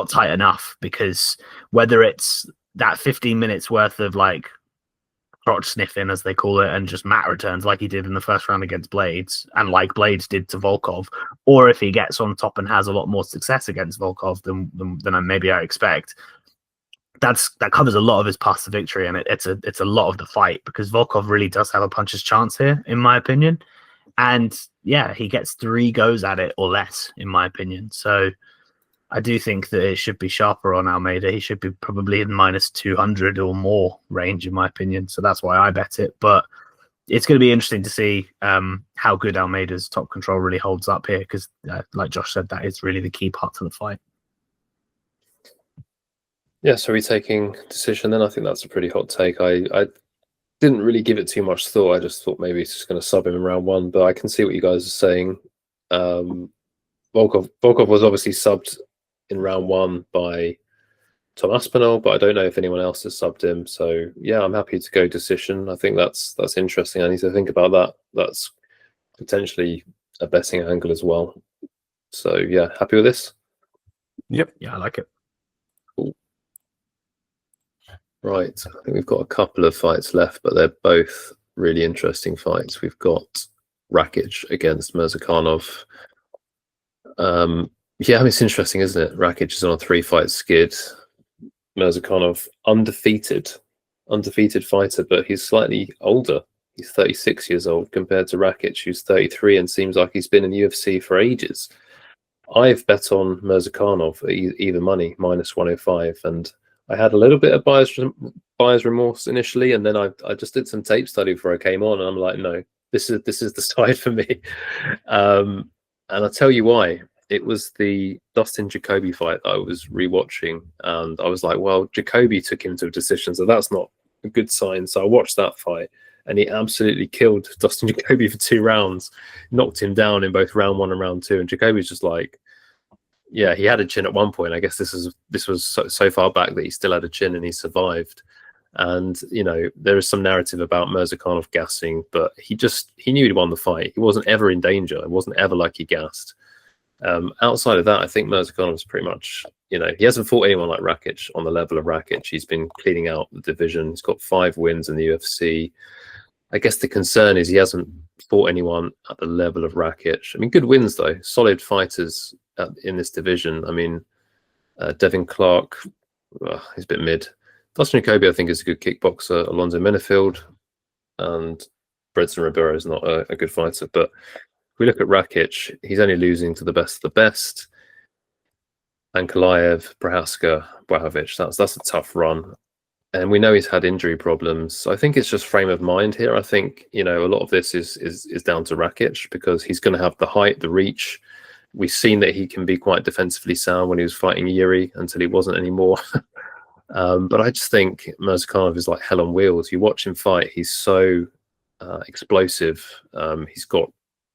tight enough, because whether it's that 15 minutes worth of like crotch sniffing, as they call it, and just mat returns like he did in the first round against Blades, and like Blades did to Volkov, or if he gets on top and has a lot more success against Volkov than maybe I expect, that covers a lot of his path to victory, and it's a lot of the fight, because Volkov really does have a puncher's chance here, in my opinion. And yeah, he gets 3 goes at it or less, in my opinion. So I do think that it should be sharper on Almeida. He should be probably in minus 200 or more range, in my opinion. So that's why I bet it. But it's going to be interesting to see how good Almeida's top control really holds up here, because like Josh said, that is really the key part to the fight. Yeah, so are we taking decision then? I think that's a pretty hot take. I didn't really give it too much thought. I just thought maybe he's just going to sub him in round 1, but I can see what you guys are saying. Volkov was obviously subbed in round 1 by Tom Aspinall, but I don't know if anyone else has subbed him. So yeah, I'm happy to go decision. I think that's interesting. I need to think about that. That's potentially a betting angle as well. So yeah, happy with this? Yep. Yeah, I like it. Cool. Right, I think we've got a couple of fights left, but they're both really interesting fights. We've got Rakić against Murzakanov. Yeah, I mean, it's interesting, isn't it? Rakić is on a 3-fight skid. Murzakanov, undefeated fighter, but he's slightly older. He's 36 years old compared to Rakić, who's 33 and seems like he's been in UFC for ages. I've bet on Murzakanov at even money, minus 105, and I had a little bit of buyer's remorse initially, and then I just did some tape study before I came on, and I'm like, no, this is the side for me. And I'll tell you why. It was the Dustin Jacoby fight that I was rewatching, and I was like, well, Jacoby took him to a decision, so that's not a good sign. So I watched that fight, and he absolutely killed Dustin Jacoby for 2 rounds, knocked him down in both round 1 and round 2. And Jacoby's just like, yeah, he had a chin at one point. I guess this was so far back that he still had a chin and he survived. And, you know, there is some narrative about Murzakanov gassing, but he knew he won the fight. He wasn't ever in danger. It wasn't ever like he gassed. Outside of that, I think Murzakanov pretty much, you know, he hasn't fought anyone like Rakić on the level of Rakić. He's been cleaning out the division. He's got 5 wins in the UFC. I guess the concern is he hasn't fought anyone at the level of Rakić. I mean, good wins though, solid fighters in this division. I mean, Devin Clark, he's a bit mid. Dustin Jacoby, I think, is a good kickboxer. Alonzo Menefield and Bredson Ribeiro is not a good fighter. But if we look at Rakić, he's only losing to the best of the best. Ankalaev, Prohaska, Błachowicz. That's a tough run. And we know he's had injury problems. So I think it's just frame of mind here. I think, you know, a lot of this is down to Rakić, because he's going to have the height, the reach. We've seen that he can be quite defensively sound when he was fighting Yuri until he wasn't anymore. But I just think Murzakanov is like hell on wheels. You watch him fight, he's so explosive. He's got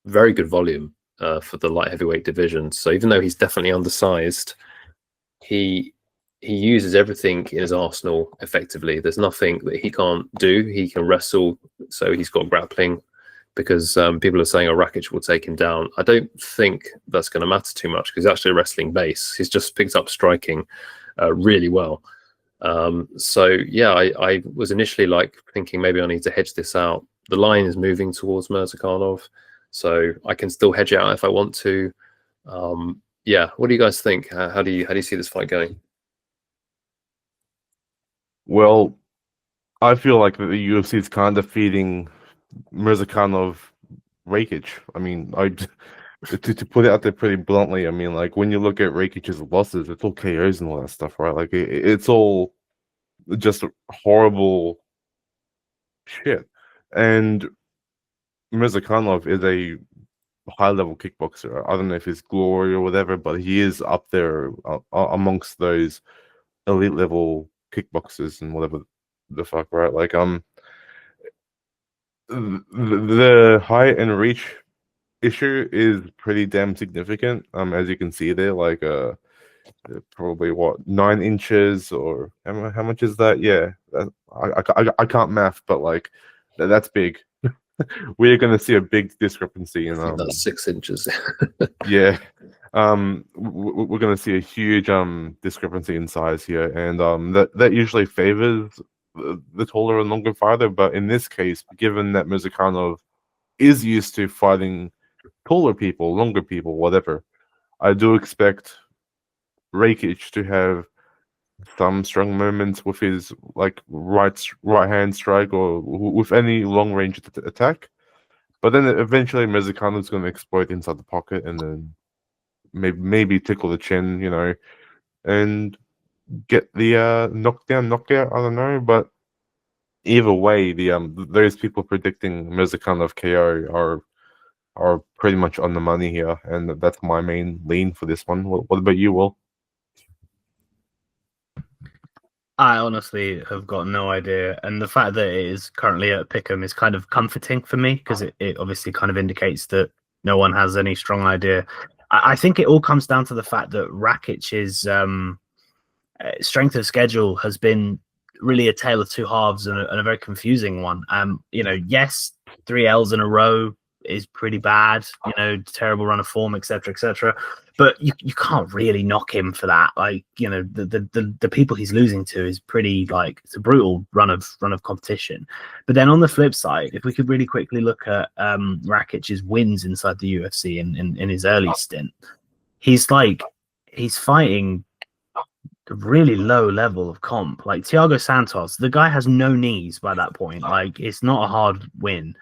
very good volume for the light heavyweight division. So even though he's definitely undersized, he uses everything in his arsenal effectively. There's nothing that he can't do. He can wrestle, so he's got grappling, because people are saying, oh, Rakić will take him down. I don't think that's going to matter too much, because he's actually a wrestling base. He's just picked up striking really well. So yeah, I was initially like thinking maybe I need to hedge this out. The line is moving towards Murzakanov, so I can still hedge it out if I want to. Yeah, what do you guys think? How do you see this fight going? Well, I feel like the UFC is kind of feeding Murzakanov Rakić. I mean, to put it out there pretty bluntly, I mean, like when you look at Rakic's losses, it's all KOs and all that stuff, right? Like it's all just horrible shit. And Murzakanov is a high-level kickboxer. I don't know if he's glory or whatever, but he is up there amongst those elite-level kickboxers and whatever the fuck, right? Like the height and reach issue is pretty damn significant. As you can see there, like probably what 9 inches or how much is that? Yeah, I can't math, but like that's big. We're going to see a big discrepancy in That's 6 inches. yeah. We're going to see a huge discrepancy in size here, and that usually favors the taller and longer fighter. But in this case, given that Murzakanov is used to fighting taller people, longer people, whatever, I do expect Rakić to have some strong moments with his like right hand strike or with any long range attack. But then eventually Murzakanov is going to exploit inside the pocket and then maybe tickle the chin, you know, and get the knockout. I don't know, but either way, the those people predicting Murzakanov KO are pretty much on the money here, and that's my main lean for this one. What about you, Will? I honestly have got no idea, and the fact that it is currently at Pick'em is kind of comforting for me because it obviously kind of indicates that no one has any strong idea. I think it all comes down to the fact that Rakic's strength of schedule has been really a tale of two halves and a very confusing one. You know, yes, 3 L's in a row is pretty bad, you know, terrible run of form, etc., etc. But you can't really knock him for that. Like, you know, the people he's losing to is pretty, like, it's a brutal run of competition. But then on the flip side, if we could really quickly look at Rakic's wins inside the UFC in his early stint, he's fighting a really low level of comp. Like Thiago Santos, the guy has no knees by that point. Like, it's not a hard win.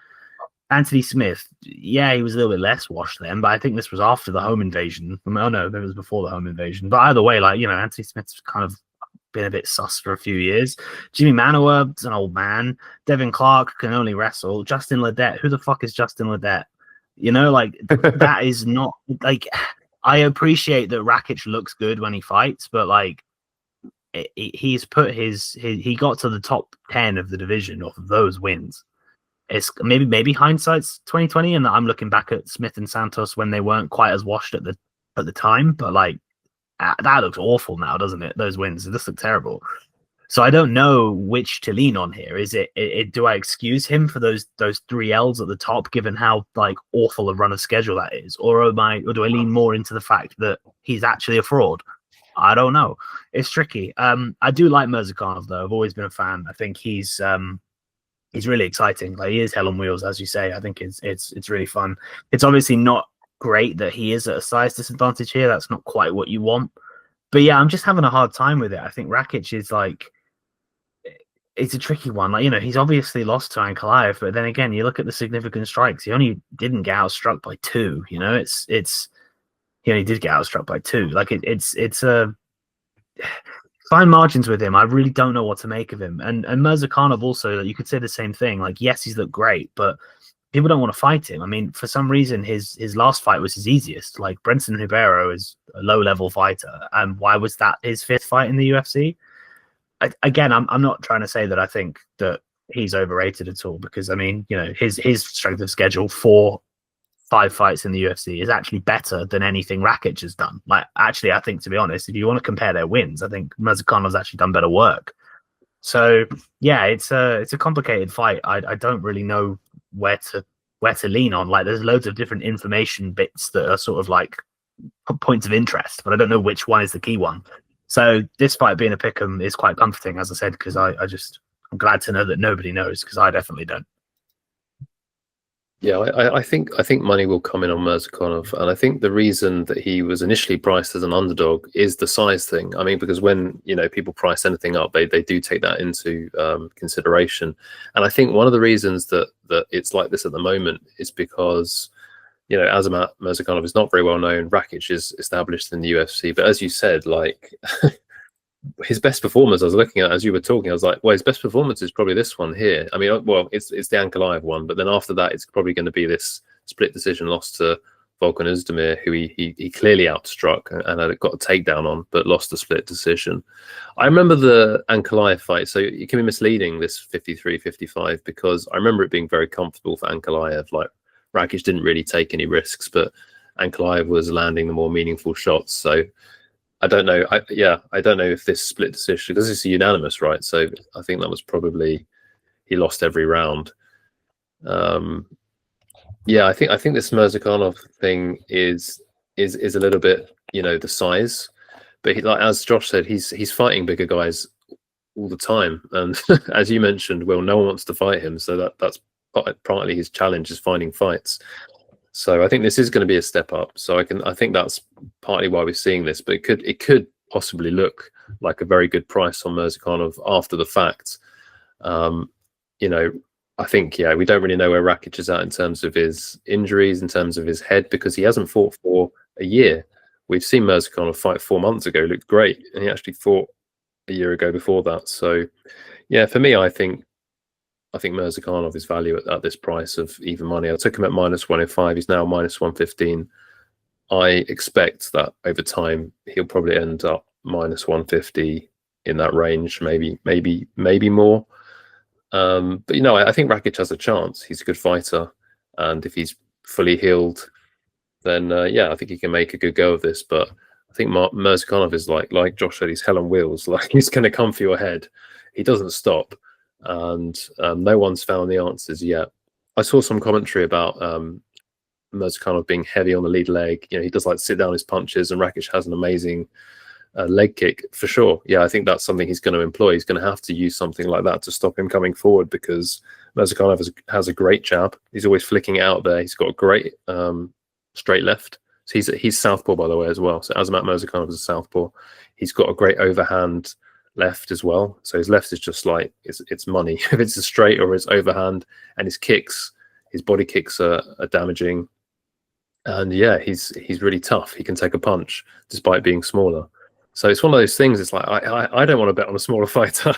Anthony Smith, yeah, he was a little bit less washed then, but I think this was after the home invasion. Oh no, it was before the home invasion. But either way, like, you know, Anthony Smith's kind of been a bit sus for a few years. Jimmy Manuwa is an old man. Devin Clark can only wrestle. Justin Ledet, who the fuck is Justin Ledet? You know, like, that is not, like, I appreciate that Rakić looks good when he fights, but like, he's put he got to the top 10 of the division off of those wins. It's maybe hindsight's 2020, and I'm looking back at Smith and Santos when they weren't quite as washed at the time. But like, that looks awful now, doesn't it? Those wins, it just look terrible. So I don't know which to lean on here. Is it do I excuse him for those 3 L's at the top, given how like awful a run of schedule that is, or do I lean more into the fact that he's actually a fraud? I don't know. It's tricky. I do like Murzakanov though. I've always been a fan. I think he's really exciting. Like, he is hell on wheels, as you say. I think it's really fun. It's obviously not great that he is at a size disadvantage here. That's not quite what you want. But yeah, I'm just having a hard time with it. I think Rakić is like, it's a tricky one. Like, you know, he's obviously lost to Ankalaev, but then again, you look at the significant strikes. He only didn't get outstruck by 2. You know, he only did get outstruck by 2. Like, it's a fine margins with him. I really don't know what to make of him. And Murzakanov also, you could say the same thing. Like, yes, he's looked great, but people don't want to fight him. I mean, for some reason, his last fight was his easiest. Like, Brenton Ribeiro is a low-level fighter. And why was that his 5th fight in the UFC? Again, I'm not trying to say that I think that he's overrated at all, because, I mean, you know, his strength of schedule for 5 fights in the UFC is actually better than anything Rakić has done. Like, actually, I think, to be honest, if you want to compare their wins, I think Murzakanov actually done better work. So yeah, it's a complicated fight. I don't really know where to lean on. Like, there's loads of different information bits that are sort of like points of interest, but I don't know which one is the key one. So this fight being a pick'em is quite comforting, as I said, because I'm glad to know that nobody knows, because I definitely don't. Yeah, I think money will come in on Murzakanov, and I think the reason that he was initially priced as an underdog is the size thing. I mean, because when people price anything up, they do take that into consideration, and I think one of the reasons that it's like this at the moment is because Azamat Murzakanov is not very well known. Rakić is established in the UFC, but as you said, like his best performance, I was looking at as you were talking, I was like, well, his best performance is probably this one here. I mean, well, it's the Ankalaev one, but then after that, it's probably going to be this split decision loss to Volkov, who he clearly outstruck and had got a takedown on, but lost the split decision. I remember the Ankalaev fight, so it can be misleading, this 53-55, because I remember it being very comfortable for Ankalaev. Like, Rakić didn't really take any risks, but Ankalaev was landing the more meaningful shots. So I don't know. I don't know if this split decision, because it's unanimous, right? So I think that was probably, he lost every round. Yeah, I think this Murzakanov thing is a little bit, the size, but like as Josh said, he's fighting bigger guys all the time, and as you mentioned, Will, no one wants to fight him, so that's partly his challenge, is finding fights. So I think this is going to be a step up. So I think that's partly why we're seeing this, but it could possibly look like a very good price on Murzakanov after the fact. I think, we don't really know where Rakić is at in terms of his injuries, in terms of his head, because he hasn't fought for a year. We've seen Murzakanov fight 4 months ago, looked great, and he actually fought a year ago before that. So yeah, for me, I think Murzakanov is value at this price of even money. I took him at -105. He's now -115. I expect that over time he'll probably end up -150, in that range, maybe more. But I think Rakić has a chance. He's a good fighter, and if he's fully healed, then I think he can make a good go of this. But I think Murzakanov is like Josh said, he's hell on wheels. Like, he's going to come for your head. He doesn't stop. And no one's found the answers yet. I saw some commentary about Murzakanov being heavy on the lead leg. He does like sit down his punches, and Rakić has an amazing leg kick for sure. Yeah, I think that's something he's going to employ. He's going to have to use something like that to stop him coming forward, because Murzakanov has a great jab. He's always flicking it out there. He's got a great straight left. So he's southpaw, by the way, as well. So Azamat Murzakanov is a southpaw. He's got a great overhand left as well. So his left is just like, it's money if it's a straight or it's overhand. And his body kicks are damaging. And yeah, he's really tough. He can take a punch despite being smaller. So it's one of those things. It's like, I don't want to bet on a smaller fighter,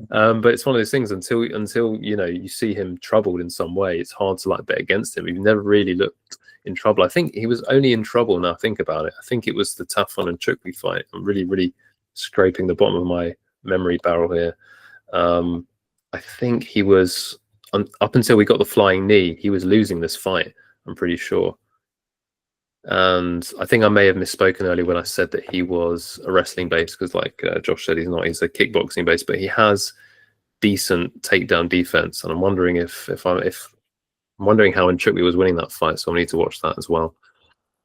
but it's one of those things until you see him troubled in some way. It's hard to bet against him. We've never really looked in trouble. I think he was only in trouble, now I think about it, I think it was the Tafon and Chukwi fight. I'm really scraping the bottom of my memory barrel here. I think he was, up until we got the flying knee, he was losing this fight, I'm pretty sure. And I think I may have misspoken earlier when I said that he was a wrestling base, because like Josh said, he's not. He's a kickboxing base, but he has decent takedown defense. And I'm wondering I'm wondering how Nchukwi was winning that fight, so I need to watch that as well.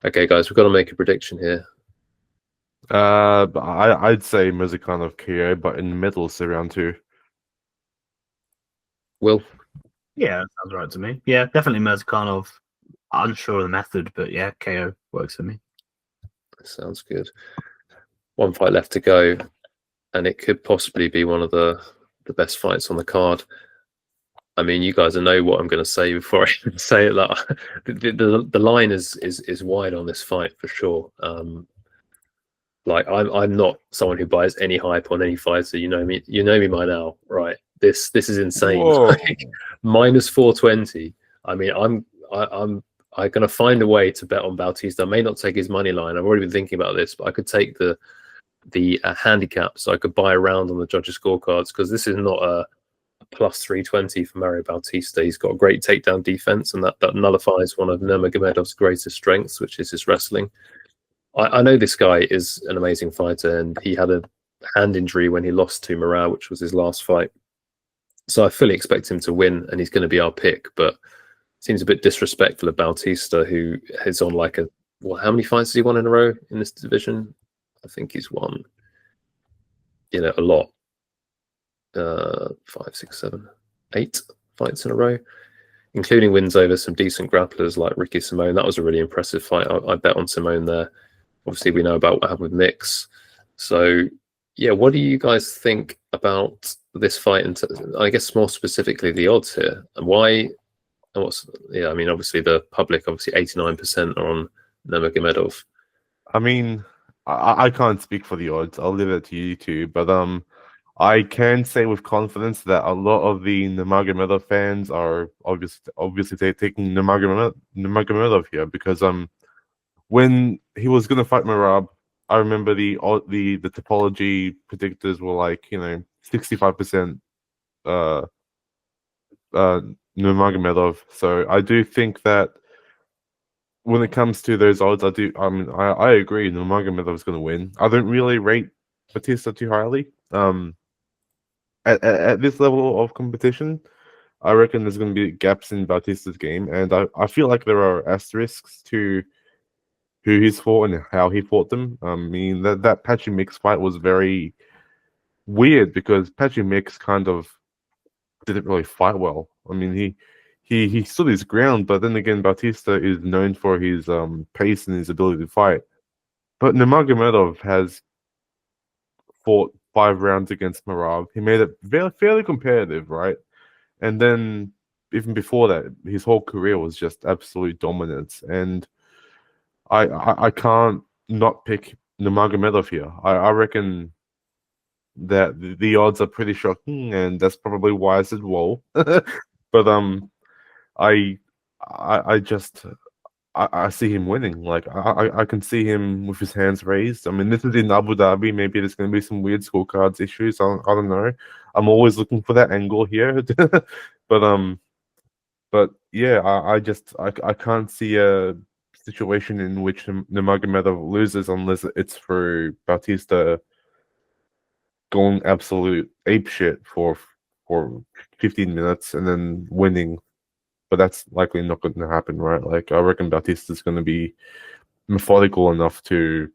Okay, guys, we've got to make a prediction here. I'd say Murzakanov KO, but in the middle, say round 2. Will? Yeah, that sounds right to me. Yeah, definitely Murzakanov. Unsure of the method, but yeah, KO works for me. Sounds good. One fight left to go, and it could possibly be one of the best fights on the card. I mean, you guys know what I'm going to say before I even say it. Like, the line is wide on this fight for sure. Like, I'm not someone who buys any hype on any fighter. You know me by now, right? This is insane. Like, -420. I mean, I'm going to find a way to bet on Bautista. I may not take his money line. I've already been thinking about this, but I could take the handicap, so I could buy around on the judges' scorecards, because this is not a +320 for Mario Bautista. He's got a great takedown defense, and that nullifies one of Nurmagomedov's greatest strengths, which is his wrestling. I know this guy is an amazing fighter, and he had a hand injury when he lost to Murad, which was his last fight. So I fully expect him to win, and he's going to be our pick, but seems a bit disrespectful of Bautista, who is on how many fights has he won in a row in this division? I think he's won, a lot. 5, 6, 7, 8 fights in a row. including wins over some decent grapplers like Ricky Simone. That was a really impressive fight. I bet on Simone there. Obviously, we know about what happened with Mix. So, yeah, what do you guys think about this fight? And I guess more specifically, the odds here. And why? And I mean, obviously, the public, 89% are on Nurmagomedov. I mean, I can't speak for the odds. I'll leave it to you two. But I can say with confidence that a lot of the Nurmagomedov fans are obviously taking Nurmagomedov here because when he was gonna fight Merab, I remember the topology predictors were like 65% Nurmagomedov. So I do think that when it comes to those odds, I agree Nurmagomedov is going to win. I don't really rate Bautista too highly. At this level of competition, I reckon there's going to be gaps in Bautista's game, and I feel like there are asterisks to who he's fought and how he fought them. I mean that Patchy Mix fight was very weird because Patchy Mix kind of didn't really fight well. I mean he stood his ground, but then again, Bautista is known for his pace and his ability to fight. But Nurmagomedov has fought 5 rounds against Merab. He made it fairly competitive, right? And then even before that, his whole career was just absolute dominance. And I can't not pick Nurmagomedov here. I reckon that the odds are pretty shocking, and that's probably why I said whoa. But I see him winning. Like I can see him with his hands raised. I mean, this is in Abu Dhabi. Maybe there's going to be some weird scorecards issues. I don't know. I'm always looking for that angle here. But yeah, I can't see a situation in which Nurmagomedov loses unless it's through Bautista going absolute apeshit for 15 minutes and then winning. But that's likely not going to happen, right? Like, I reckon Bautista's going to be methodical enough to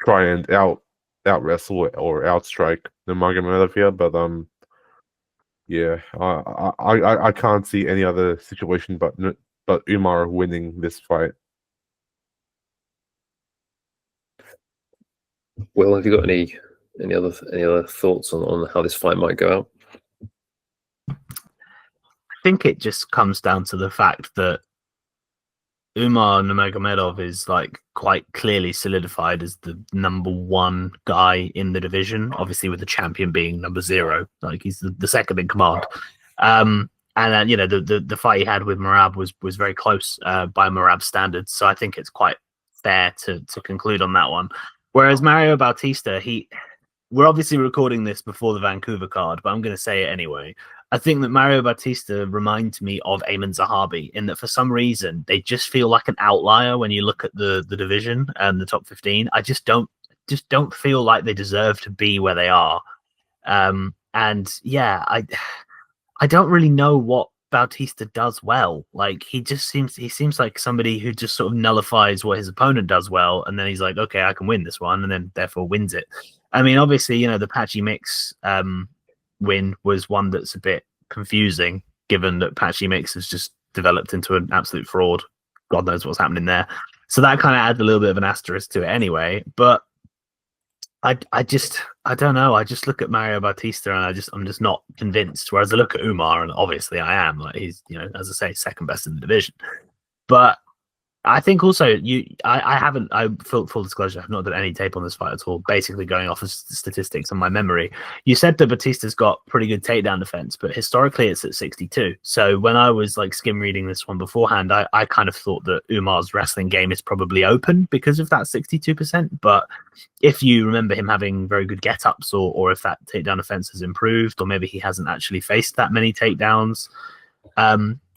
try and out wrestle or outstrike Nurmagomedov here. But yeah, I can't see any other situation but Umar winning this fight. Will, have you got any other thoughts on how this fight might go out? I think it just comes down to the fact that Umar Nurmagomedov is like quite clearly solidified as the number 1 guy in the division, obviously with the champion being number 0. Like, he's the second in command. And then, the fight he had with Merab was very close by Merab standards. So I think it's quite fair to conclude on that one. Whereas Mario Bautista, we're obviously recording this before the Vancouver card, but I'm going to say it anyway. I think that Mario Bautista reminds me of Ayman Zahabi in that for some reason they just feel like an outlier when you look at the division and the top 15. I just don't feel like they deserve to be where they are. And yeah, I don't really know what Bautista does well. Like, he seems like somebody who just sort of nullifies what his opponent does well, and then he's like, okay, I can win this one, and then therefore wins it. I mean, obviously, the Patchy Mix win was one that's a bit confusing, given that Patchy Mix has just developed into an absolute fraud. God knows what's happening there. So that kind of adds a little bit of an asterisk to it anyway. But I don't know. I just look at Mario Bautista and I'm just not convinced. Whereas I look at Umar and obviously I am. Like, he's, as I say, second best in the division. But I think also full disclosure, I've not done any tape on this fight at all, basically going off of statistics on my memory. You said that Bautista's got pretty good takedown defense, but historically it's at 62. So when I was like skim reading this one beforehand, I kind of thought that Umar's wrestling game is probably open because of that 62%. But if you remember him having very good get-ups or if that takedown defense has improved, or maybe he hasn't actually faced that many takedowns,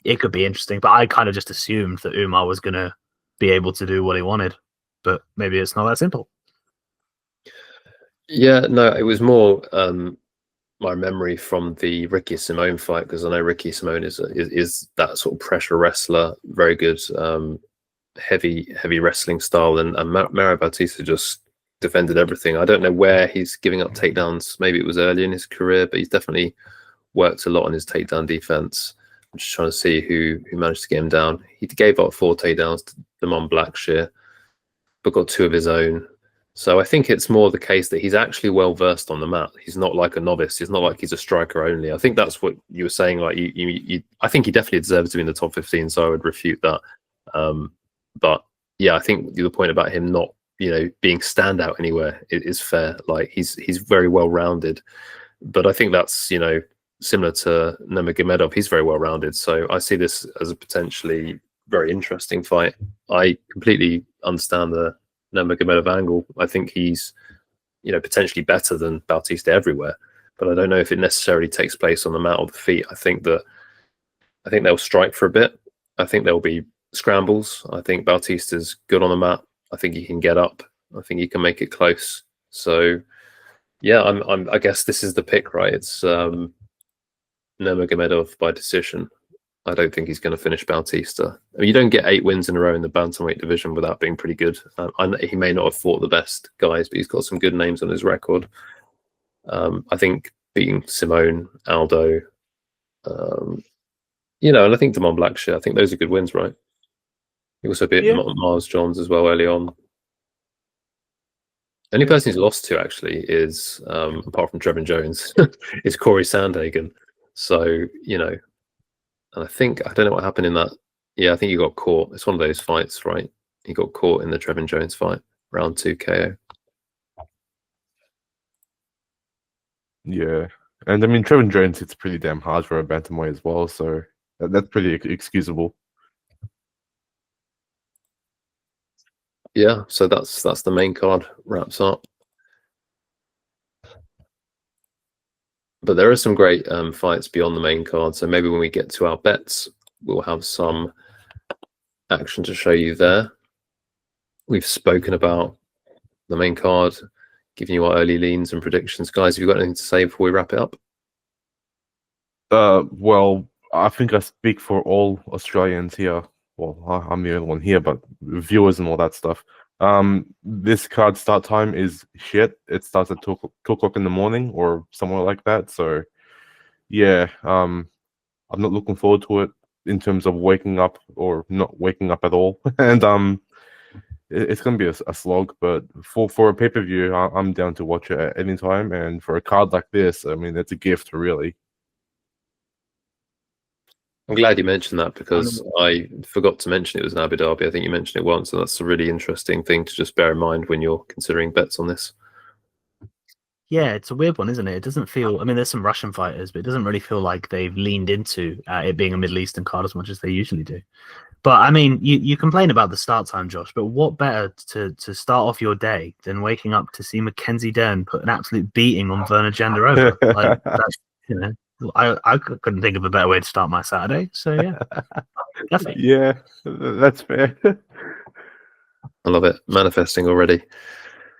it could be interesting. But I kind of just assumed that Umar was going to be able to do what he wanted, but maybe it's not that simple. Yeah, no, it was more my memory from the Ricky Simone fight, because I know Ricky Simone is that sort of pressure wrestler, very good heavy wrestling style, and Mario Bautista just defended everything. I don't know where he's giving up takedowns. Maybe it was early in his career, but he's definitely worked a lot on his takedown defense. I'm just trying to see who managed to get him down. He gave up 4 takedowns to Damon Blackshear, but got 2 of his own. So I think it's more the case that he's actually well versed on the mat. He's not like a novice. He's not like he's a striker only. I think that's what you were saying. Like I think he definitely deserves to be in the top 15. So I would refute that. But yeah, I think the point about him not, being standout anywhere is fair. Like he's very well rounded. But I think that's similar to Nurmagomedov. He's very well rounded. So I see this as a potentially very interesting fight. I completely understand the Nurmagomedov angle. I think he's, potentially better than Bautista everywhere, but I don't know if it necessarily takes place on the mat or the feet. I think they'll strike for a bit. I think there'll be scrambles. I think Bautista's good on the mat. I think he can get up. I think he can make it close. So, yeah, I guess this is the pick, right? It's Nurmagomedov by decision. I don't think he's going to finish Bautista. I mean, you don't get 8 wins in a row in the bantamweight division without being pretty good. He may not have fought the best guys, but he's got some good names on his record. I think beating Simone, Aldo, and I think Damon Blackshear, I think those are good wins, right? He also beat Mars Johns as well early on. The only person he's lost to actually is, apart from Trevin Jones, is Corey Sandhagen. So, and I don't know what happened in that. Yeah, I think he got caught. It's one of those fights, right? He got caught in the Trevin Jones fight, round 2 KO. Yeah. And I mean, Trevin Jones hits pretty damn hard for a bantamweight as well. So that's pretty excusable. Yeah, so that's the main card wraps up. But there are some great fights beyond the main card. So maybe when we get to our bets, we'll have some action to show you there. We've spoken about the main card, giving you our early leans and predictions. Guys, have you got anything to say before we wrap it up? Well, I think I speak for all Australians here. Well, I'm the only one here, but viewers and all that stuff. This card start time is shit. It starts at 2 o'clock in the morning or somewhere like that. So, yeah, I'm not looking forward to it in terms of waking up or not waking up at all. And it's going to be a slog. But for a pay-per-view, I'm down to watch it at any time. And for a card like this, I mean, it's a gift, really. I'm glad you mentioned that because I forgot to mention it was an Abu Dhabi. I think you mentioned it once, and that's a really interesting thing to just bear in mind when you're considering bets on this. Yeah, it's a weird one, isn't it? It doesn't feel... I mean, there's some Russian fighters, but it doesn't really feel like they've leaned into it being a Middle Eastern card as much as they usually do. But, I mean, you complain about the start time, Josh, but what better to start off your day than waking up to see Mackenzie Dern put an absolute beating on Virna Jandiroba? Like, that's, I couldn't think of a better way to start my Saturday. So, yeah, definitely. Yeah, that's fair. I love it. Manifesting already.